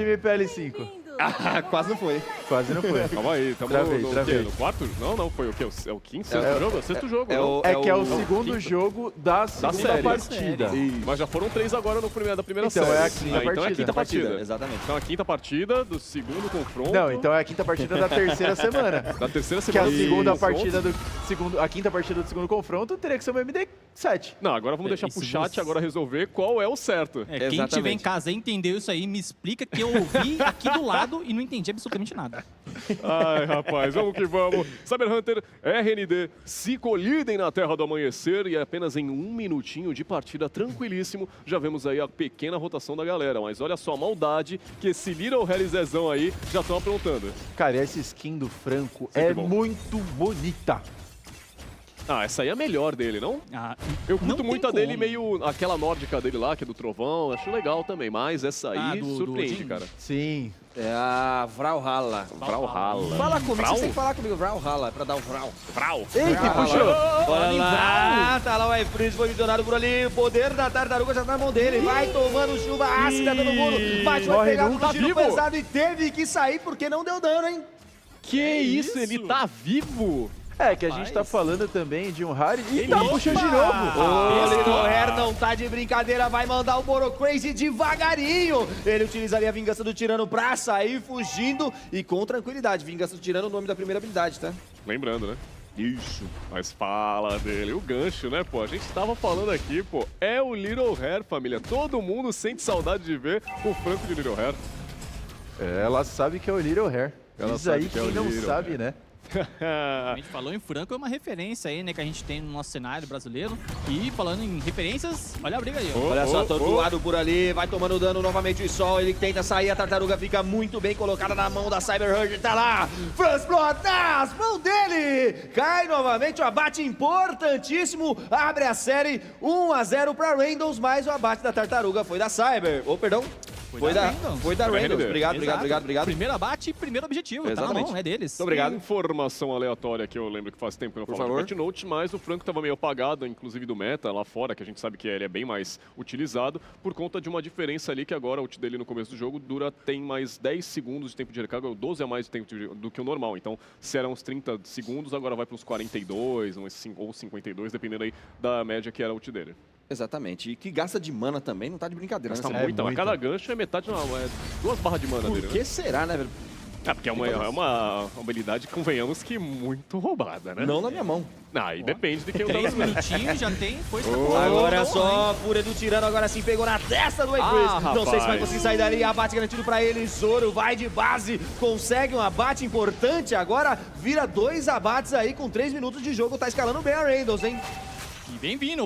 Time PL5. Ah, quase não foi. Quase não foi. Calma aí, estamos no quarto? Não, foi o quê? É o quinto, sexto jogo? É o sexto jogo, não? É o segundo jogo da segunda série. partida. Mas já foram 3 agora da primeira Então, série. é a quinta partida. Então é a quinta partida. Exatamente. Então a quinta partida do segundo confronto. Não, então é a quinta partida da terceira semana. Da terceira Que é semana. a segunda Isso. partida do segundo, a quinta partida do segundo confronto teria que ser uma MD7. Não, agora vamos deixar pro chat agora resolver qual é o certo. Quem tiver em casa e entendeu isso aí, me explica que eu ouvi aqui do lado e não entendi absolutamente nada. Ai, rapaz, vamos que vamos. Cyber Hunter, RND se colidem na Terra do Amanhecer e apenas em 1 minutinho de partida tranquilíssimo, já vemos aí a pequena rotação da galera. Mas olha só a maldade que esse Little Harry Zezão aí já estão aprontando. Cara, essa skin do Franco Sempre é bom. muito bonita. Ah, essa aí é a melhor dele, não? Ah, Eu não curto tem muito a dele, como. meio aquela nórdica dele lá, que é do trovão, acho legal também, mas essa aí do surpreende, Odin? cara. Sim. É a Vralhalla. Vralhalla. Fala comigo, Vral? você tem que falar comigo, Vralhalla, pra dar o Vral. Vral. Ei, que puxou! Olha lá, tá lá o Ifris, foi visionado por ali, o poder da tartaruga já tá na mão dele, vai tomando chuva ácida, todo mundo, mas foi morre pegado não, no tá giro vivo. pesado e teve que sair porque não deu dano, hein? Que isso, ele tá vivo? É, que a gente tá falando também de um Harry e tá puxando de novo. O Little Hair não tá de brincadeira, vai mandar o Moro Crazy devagarinho. Ele utilizaria a Vingança do Tirano pra sair fugindo e com tranquilidade. Vingança do Tirano é o nome da primeira habilidade, tá? Lembrando, né? Isso. Mas fala dele, o gancho, né, pô? A gente tava falando aqui, pô, é o Little Hair, família. Todo mundo sente saudade de ver o Franco de Little Hair. Ela sabe que é o Little Hair. Ela Diz sabe aí que é o quem não Little sabe, Hair. né? A gente falou em Franco, é uma referência aí, né, que a gente tem no nosso cenário brasileiro. E falando em referências, olha a briga aí, ó. Olha só, tortuado por ali, vai tomando dano novamente o Sol, ele tenta sair, a tartaruga fica muito bem colocada na mão da Cyber Hunter, tá lá, Franz Blood nas mãos dele, cai novamente o abate importantíssimo, abre a série 1-0 pra Randalls, mas o abate da tartaruga foi da Cyber, perdão, foi da Randalls, obrigado. Primeiro abate e primeiro objetivo, tá na Exatamente. mão, é deles. Muito obrigado. Informação aleatória que eu lembro que faz tempo que eu não falo de Patch Note, mas o Franco estava meio apagado, inclusive do meta lá fora, que a gente sabe que ele é bem mais utilizado, por conta de uma diferença ali que agora o ult dele no começo do jogo tem mais 10 segundos de tempo de recarga, ou 12 a mais de tempo do que o normal. Então, se eram uns 30 segundos, agora vai para uns 42 ou 52, dependendo aí da média que era o ult dele. Exatamente, e que gasta de mana também, não tá de brincadeira, Gasta né? muito, então, a cada gancho é metade, não, é 2 barras de mana Por dele, que né? será, né, velho? É, porque é uma habilidade, convenhamos que muito roubada, né? Não na minha mão. Aí depende de quem usa. 3 minutinhos já tem força pra Agora é só, Fúria do Tirano, agora sim pegou na testa do Ifris. Não sei se vai conseguir sair dali, abate garantido pra ele, Zoro vai de base, consegue um abate importante, agora vira 2 abates aí com 3 minutos de jogo, tá escalando bem a Randalls, hein? E bem-vindo.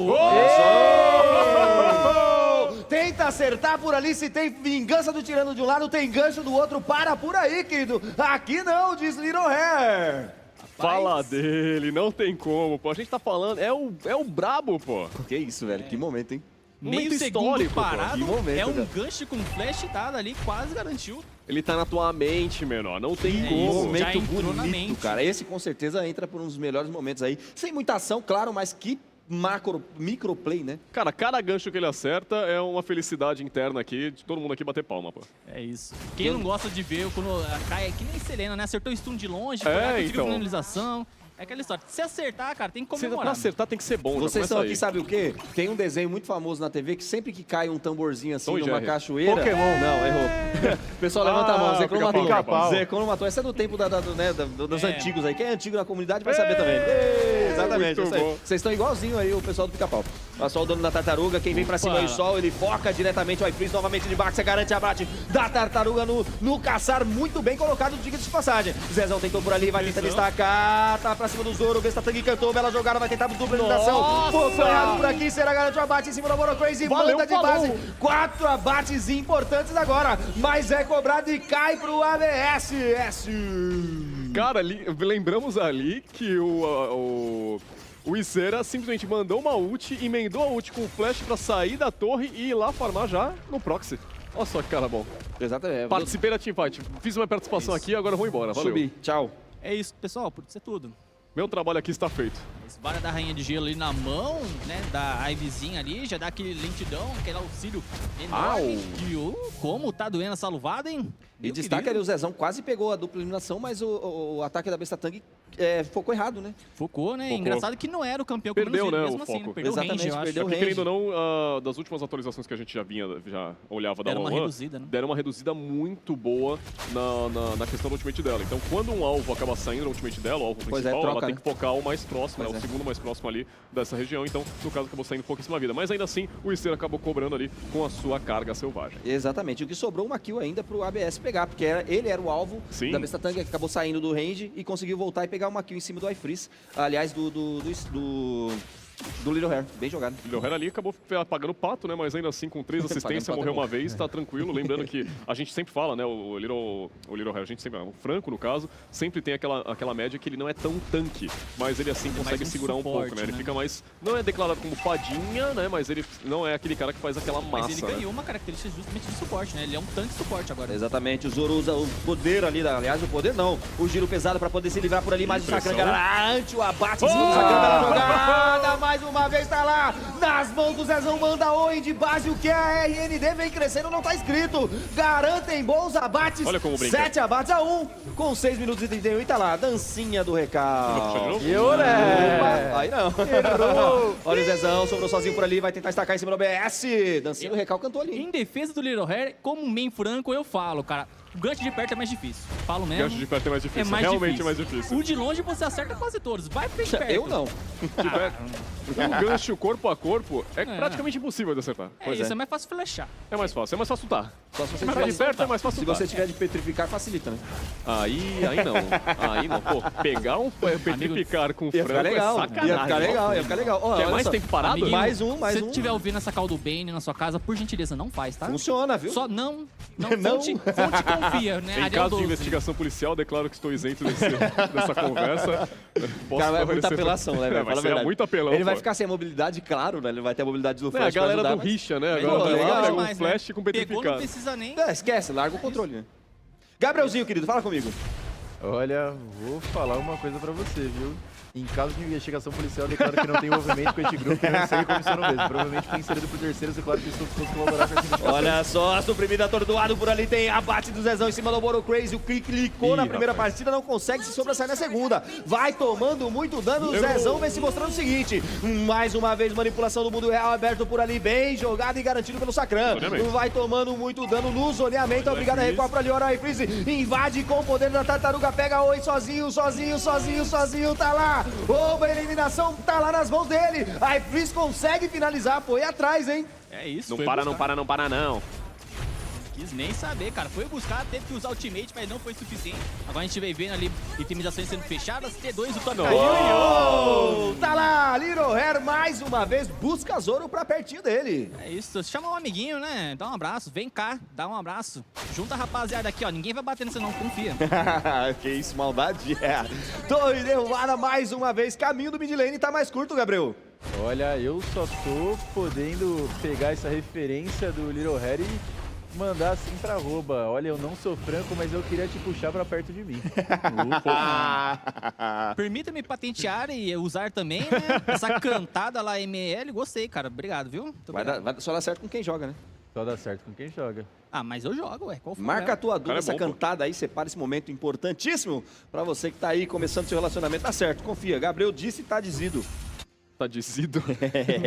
Tenta acertar por ali, se tem vingança do Tirano de um lado, tem gancho do outro, para por aí, querido. Aqui não, diz Little Hair. Fala dele, não tem como, pô. A gente tá falando, é o brabo, pô. Que isso, velho, que momento, hein? Meio Momento segundo histórico, pô. parado, Que momento, é um cara. gancho com flash dado ali, quase garantiu. Ele tá na tua mente, menor, não tem É como. isso. Momento Já entrou na bonito, mente. cara. Esse com certeza entra por um dos melhores momentos aí. Sem muita ação, claro, mas que microplay, né? Cara, cada gancho que ele acerta é uma felicidade interna aqui, de todo mundo aqui bater palma, pô. É isso. Quem não gosta de ver quando cai, que nem Selena, né? Acertou o stun de longe, então. finalização. É aquela história. Se acertar, cara, tem que Pra comemorar. acertar tem que ser bom, Vocês já são começa aqui, sabe o quê? Tem um desenho muito famoso na TV que sempre que cai um tamborzinho assim Tom e numa Jerry. cachoeira... Pokémon. Não, errou. O pessoal levanta a mão, Zé Crono matou. Pica-pau. Zé Crono matou. Essa é do tempo dos É. antigos aí. Quem é antigo na comunidade vai saber também. Exatamente. muito isso aí. bom. Vocês estão igualzinho aí o pessoal do Pica-Pau. Olha só o dano da tartaruga, quem vem pra cima aí o Sol, ele foca diretamente o Ifris novamente de baixo, você garante abate da tartaruga no caçar, muito bem colocado, diga-se de passagem. Zezão tentou por ali, vai tentar destacar, tá pra cima do Zoro, o Bestatang cantou, bela jogada, vai tentar dupla eliminação. Pouco errado por aqui, será garante o abate em cima do Moro Crazy, manda de base. 4 abates importantes agora, mas é cobrado e cai pro ABS. Cara, lembramos ali que o Isera simplesmente mandou uma ult, emendou a ult com o flash pra sair da torre e ir lá farmar já no proxy. Olha só que cara bom. Exatamente. Participei da teamfight, fiz uma participação aqui, agora vou embora. Valeu. Subir, tchau. É isso, pessoal, por isso é tudo. Meu trabalho aqui está feito. É isso Fênix, vara da Rainha de Gelo ali na mão, né, da Ivyzinha ali, já dá aquele lentidão, aquele auxílio enorme. E como tá doendo essa luvada, hein? E destaca ali, o Zezão quase pegou a dupla eliminação, mas o ataque da Besta Tang focou errado, né? Focou, né? Focou. Engraçado que não era o campeão com Perdeu, menos vida, né, mesmo o assim, foco. perdeu o range, Exatamente, eu acho. perdeu o Porque, range. querendo ou não, das últimas atualizações que a gente já olhava da Era uma One, reduzida, né? deram uma reduzida muito boa na questão do ultimate dela. Então, quando um alvo acaba saindo do ultimate dela, o alvo Pois é, principal, troca, ela tem né? que focar o mais próximo, Pois o é. segundo mais próximo ali dessa região. Então, no caso, acabou saindo pouquíssima vida. Mas ainda assim, o Ister acabou cobrando ali com a sua carga selvagem. Exatamente. O que sobrou uma kill ainda pro ABS pegar, porque ele era o alvo Sim. da Besta Tang, que acabou saindo do range e conseguiu voltar e pegar uma kill em cima do iFreeze. Aliás, do Little Hair. Bem jogado. O Leoher ali acabou apagando o pato, né? Mas ainda assim, com 3 assistências, Pagando morreu pato é uma vez, tá tranquilo. Lembrando que a gente sempre fala, né? O Little Hair, a gente sempre, o Franco, no caso, sempre tem aquela média que ele não é tão tanque, mas ele assim consegue um segurar suporte, um pouco, né? Ele né? fica mais. Não é declarado como fadinha, né? Mas ele não é aquele cara que faz aquela massa. Mas ele ganhou uma característica justamente de suporte, né? Ele é um tanque de suporte agora. Exatamente. O Zoro usa o poder ali, aliás, o poder não. O giro pesado pra poder se livrar por ali, mas o Sakran, galera, ante o abate em cima do Sakran, bela jogada, mais uma vez tá lá, nas mãos do Zezão, manda oi de base, o que a RND vem crescendo, não tá escrito, garantem bons abates, Olha como brinca. 7 abates a 1, com 6 minutos e 31, e tá lá, dancinha do Recal. E olé! Aí não. Errou! Olha o Zezão, sobrou sozinho por ali, vai tentar estacar em cima do OBS, dancinha do Recal cantou ali. Em defesa do Little Hair, como main franco, eu falo, cara, o gancho de perto é mais difícil. Falo mesmo. Gancho de perto é mais difícil, mais realmente difícil. é mais difícil. O de longe você acerta quase todos. Vai bem perto. Eu não. O gancho corpo a corpo é praticamente impossível de acertar. É isso, é mais fácil flechar. É mais fácil lutar. Só se você Mas tiver de perto é mais fácil Se lutar. você tiver de petrificar, facilita, né? Aí não. Aí não. Pô, pegar um petrificar com Ia franco ficar legal, é sacanagem. ia ficar legal, ia ficar legal. Ó, Quer olha mais só. tempo parado? Amiguinho, Mais um. Se você estiver ouvindo essa call do Bane na sua casa, por gentileza, não faz, tá? Funciona, viu? Só não Não. fonte confia, né? Em Ariel caso de 12. investigação policial, declaro que estou isento dessa conversa. Posso Cara, é muita favorecer- apelação, né, velho? Vai Fala a ser verdade. muito apelão. Ele vai pô. ficar sem a mobilidade, claro, né? Ele vai ter a mobilidade do É, flash a galera pra do ajudar, mas- Richa, né? Mas Agora pô, vai legal lá, pega demais, um flash com Pegou, não petrificado. precisa nem... É, esquece, larga o controle, né? Gabrielzinho, querido, fala comigo. Olha, vou falar uma coisa pra você, viu? Em caso de investigação policial, eu declaro que não tem envolvimento com este grupo e não segue como seu mesmo. Provavelmente foi inserido por terceiros, é claro que estou disposto a colaborar com essa investigação. Olha só, suprimido atordoado por ali, tem abate do Zezão em cima do Boro Crazy. O que clicou na primeira partida, não consegue se sobressair na segunda. Vai tomando muito dano, o Zezão vem se mostrando o seguinte. Mais uma vez, manipulação do mundo real aberto por ali, bem jogado e garantido pelo Sakran. Zoneamento. Vai tomando muito dano no zoneamento, obrigado a recuar por ali. Ora, aí, Freeze invade com o poder da tartaruga, pega oi sozinho, tá lá. Oba, eliminação tá lá nas mãos dele. Aí, Freeze consegue finalizar, foi atrás, hein? É isso, Não foi para, buscar. não para, não para, não. Quis nem saber, cara. Foi buscar, teve que usar ultimate, mas não foi suficiente. Agora a gente veio vendo ali itemizações sendo fechadas. T2, o top caiu. Oh, tá lá, Little Hair mais uma vez busca Zoro pra pertinho dele. É isso, chama um amiguinho, né? Dá um abraço, vem cá, dá um abraço. Junta a rapaziada aqui, ó. Ninguém vai bater nesse não, confia. Que isso, maldade. Torre derrubada mais uma vez. Caminho do mid lane tá mais curto, Gabriel. Olha, eu só tô podendo pegar essa referência do Little Harry e mandar assim pra rouba. Olha, eu não sou franco, mas eu queria te puxar pra perto de mim. Permita-me patentear e usar também, né? Essa cantada lá, ML, gostei, cara. Obrigado, viu? Muito obrigado. Vai só dar certo com quem joga, né? Só dá certo com quem joga. Ah, mas eu jogo, ué. Qual foi? Marca a tua dúvida, Cara, é essa bom, pô. cantada aí, separa esse momento importantíssimo pra você que tá aí começando seu relacionamento. Tá certo, confia. Gabriel disse e tá dizido. Tá dizido.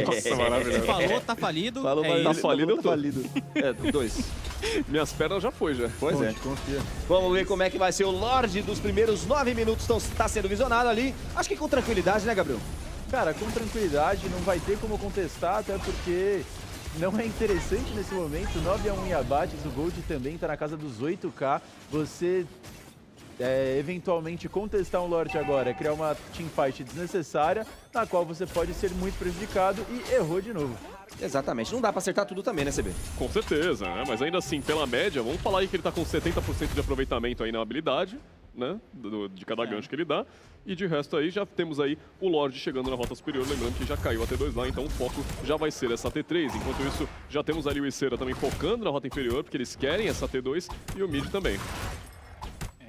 Nossa, maravilhoso. Falou, tá falido. Falou, é mas tá isso. falido, eu tô. falido. É, 2. Minhas pernas já foi, já. Pois é. Confia. Vamos ver como é que vai ser o Lorde dos primeiros 9 minutos. Tá sendo visionado ali. Acho que com tranquilidade, né, Gabriel? Cara, com tranquilidade, não vai ter como contestar, até porque não é interessante nesse momento. 9-1 em abates, o Gold também tá na casa dos 8k. Você eventualmente contestar um Lorde agora, criar uma teamfight desnecessária, na qual você pode ser muito prejudicado e errou de novo. Exatamente. Não dá pra acertar tudo também, né, CB? Com certeza, né? Mas ainda assim, pela média, vamos falar aí que ele tá com 70% de aproveitamento aí na habilidade, né? De cada gancho que ele dá. E de resto aí, já temos aí o Lorde chegando na rota superior, lembrando que já caiu a T2 lá, então o foco já vai ser essa T3. Enquanto isso, já temos ali o Iceira também focando na rota inferior, porque eles querem essa T2 e o mid também.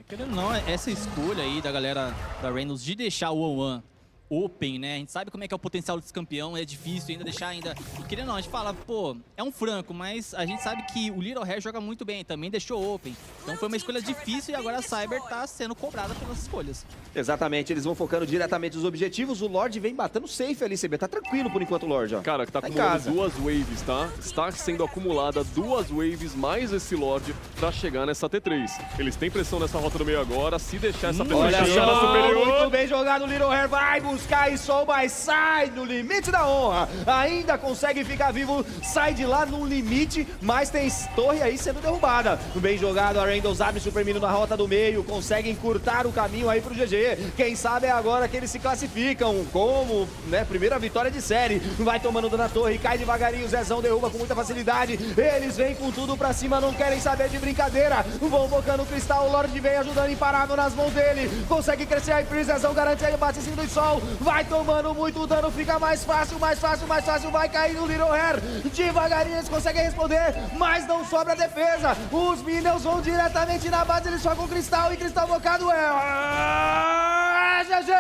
Querendo ou não, essa escolha aí da galera da Reynolds de deixar o 1-1 open, né? A gente sabe como é que é o potencial desse campeão, é difícil ainda deixar ainda... Querendo ou não, a gente fala, pô, é um franco, mas a gente sabe que o Little Hair joga muito bem, também deixou open. Então foi uma escolha difícil e agora a Cyber tá sendo cobrada pelas escolhas. Exatamente, eles vão focando diretamente nos objetivos. O Lorde vem batendo safe ali, CB. Tá tranquilo por enquanto o Lorde, ó. Cara, que tá em acumulando casa. 2 waves, tá? Está sendo acumulada 2 waves mais esse Lorde pra chegar nessa T3. Eles têm pressão nessa rota do meio agora, se deixar essa pressão Olha chegar na só, superior... muito bem jogado o Little Hair, vai buscar e Soul, mas sai no limite da honra. Ainda consegue ficar vivo, sai de lá no limite, mas tem torre aí sendo derrubada. Bem jogado, a Randalls abre Super Minion na rota do meio, consegue encurtar o caminho aí pro GG. Quem sabe é agora que eles se classificam como, né, primeira vitória de série. Vai tomando dano na torre, cai devagarinho, o Zezão derruba com muita facilidade. Eles vêm com tudo pra cima, não querem saber de brincadeira. Vão focando o cristal, o Lorde vem ajudando, imparável nas mãos dele. Consegue crescer aí, Zezão garante aí, bate em cima do sol. Vai tomando muito dano, fica mais fácil, mais fácil, mais fácil. Vai cair no Little Hair. Devagarinho eles conseguem responder, mas não sobra defesa. Os Minions vão diretamente na base, eles focam o cristal e cristal focado é GG!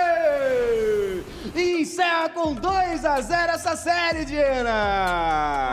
Encerra com 2-0 essa série, Diana!